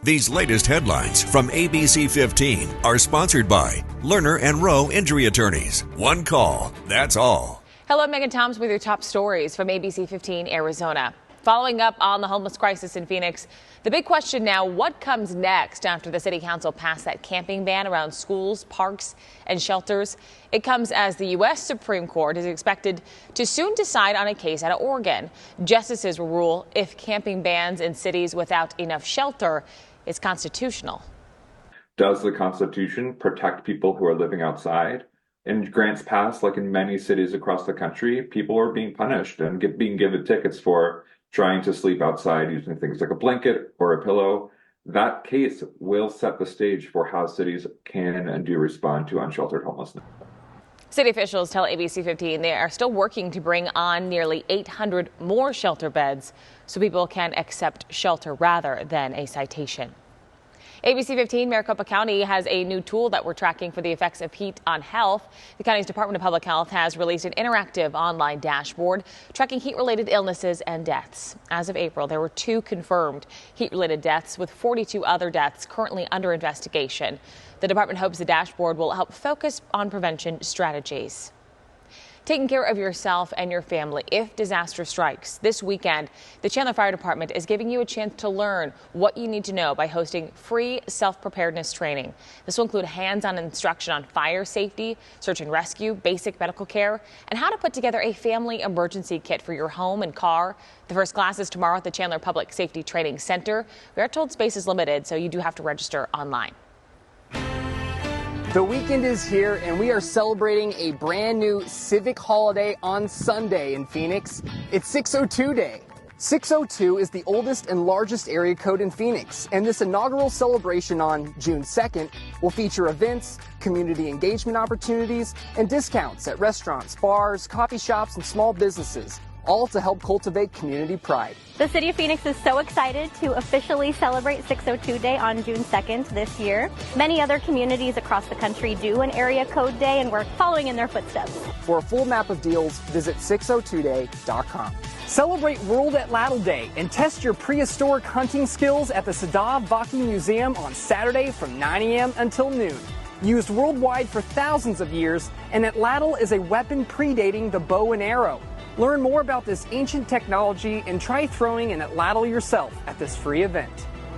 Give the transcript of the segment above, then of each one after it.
These latest headlines from ABC15 are sponsored by Lerner and Rowe Injury Attorneys. One call, that's all. Hello, I'm Megan Toms with your top stories from ABC15 Arizona. Following up on the homeless crisis in Phoenix, the big question now, what comes next after the city council passed that camping ban around schools, parks, and shelters? It comes as the U.S. Supreme Court is expected to soon decide on a case out of Oregon. Justices will rule if camping bans in cities without enough shelter is constitutional. Does the Constitution protect people who are living outside? In grants past, like in many cities across the country, people are being punished and being given tickets for trying to sleep outside using things like a blanket or a pillow. That case will set the stage for how cities can and do respond to unsheltered homelessness. City officials tell ABC15 they are still working to bring on nearly 800 more shelter beds so people can accept shelter rather than a citation. ABC15 Maricopa County has a new tool that we're tracking for the effects of heat on health. The county's Department of Public Health has released an interactive online dashboard tracking heat-related illnesses and deaths. As of April, there were 2 confirmed heat-related deaths, with 42 other deaths currently under investigation. The department hopes the dashboard will help focus on prevention strategies. Taking care of yourself and your family if disaster strikes. This weekend, the Chandler Fire Department is giving you a chance to learn what you need to know by hosting free self-preparedness training. This will include hands-on instruction on fire safety, search and rescue, basic medical care, and how to put together a family emergency kit for your home and car. The first class is tomorrow at the Chandler Public Safety Training Center. We are told space is limited, so you do have to register online. The weekend is here, and we are celebrating a brand new civic holiday on Sunday in Phoenix. It's 602 Day. 602 is the oldest and largest area code in Phoenix, and this inaugural celebration on June 2nd will feature events, community engagement opportunities, and discounts at restaurants, bars, coffee shops, and small businesses, all to help cultivate community pride. The City of Phoenix is so excited to officially celebrate 602 Day on June 2nd this year. Many other communities across the country do an area code day, and we're following in their footsteps. For a full map of deals, visit 602day.com. Celebrate World Atlatl Day and test your prehistoric hunting skills at the Sadav Vaki Museum on Saturday from 9 a.m. until noon. Used worldwide for thousands of years, an atlatl is a weapon predating the bow and arrow. Learn more about this ancient technology and try throwing an atlatl yourself at this free event.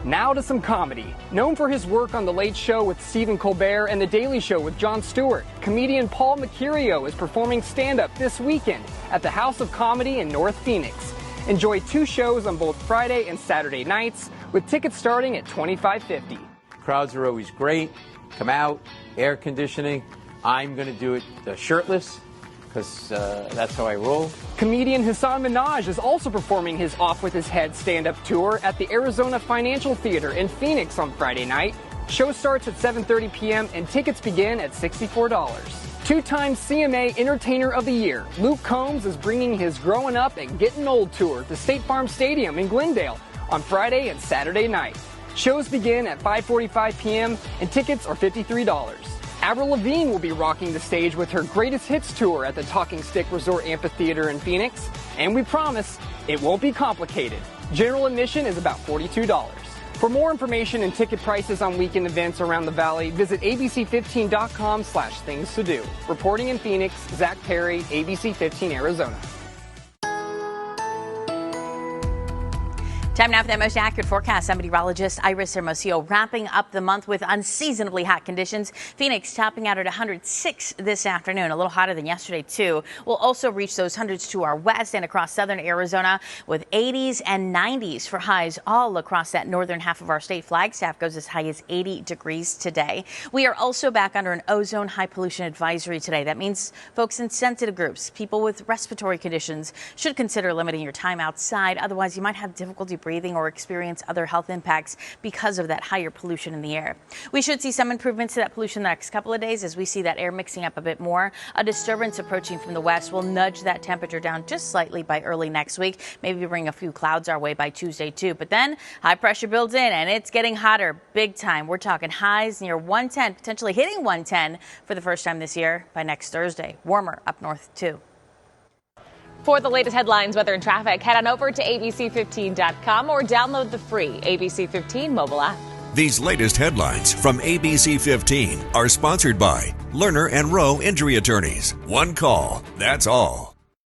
Now to some comedy. Known for his work on The Late Show with Stephen Colbert and The Daily Show with Jon Stewart, comedian Paul Mercurio is performing stand-up this weekend at the House of Comedy in North Phoenix. Enjoy 2 shows on both Friday and Saturday nights, with tickets starting at $25.50. Crowds are always great. Come out, air conditioning. I'm going to do it shirtless, because that's how I roll. Comedian Hassan Minaj is also performing his Off With His Head stand-up tour at the Arizona Financial Theater in Phoenix on Friday night. Show starts at 7:30 p.m. and tickets begin at $64. 2-time CMA Entertainer of the Year, Luke Combs is bringing his Growing Up and Getting Old tour to State Farm Stadium in Glendale on Friday and Saturday night. Shows begin at 5:45 p.m. and tickets are $53. Avril Lavigne will be rocking the stage with her Greatest Hits tour at the Talking Stick Resort Amphitheater in Phoenix, and we promise it won't be complicated. General admission is about $42. For more information and ticket prices on weekend events around the valley, visit abc15.com/things to do. Reporting in Phoenix, Zach Perry, ABC15 Arizona. Time now for that most accurate forecast. I'm meteorologist Iris Hermosillo. Wrapping up the month with unseasonably hot conditions. Phoenix topping out at 106 this afternoon, a little hotter than yesterday too. We'll also reach those hundreds to our west and across southern Arizona, with 80s and 90s for highs all across that northern half of our state. Flagstaff goes as high as 80 degrees today. We are also back under an ozone high pollution advisory today. That means folks in sensitive groups, people with respiratory conditions, should consider limiting your time outside. Otherwise, you might have difficulty breathing or experience other health impacts because of that higher pollution in the air. We should see some improvements to that pollution the next couple of days as we see that air mixing up a bit more. A disturbance approaching from the west will nudge that temperature down just slightly by early next week. Maybe bring a few clouds our way by Tuesday too. But then high pressure builds in and it's getting hotter big time. We're talking highs near 110, potentially hitting 110 for the first time this year by next Thursday. Warmer up north too. For the latest headlines, weather, and traffic, head on over to abc15.com or download the free ABC15 mobile app. These latest headlines from ABC15 are sponsored by Lerner and Rowe Injury Attorneys. One call, that's all.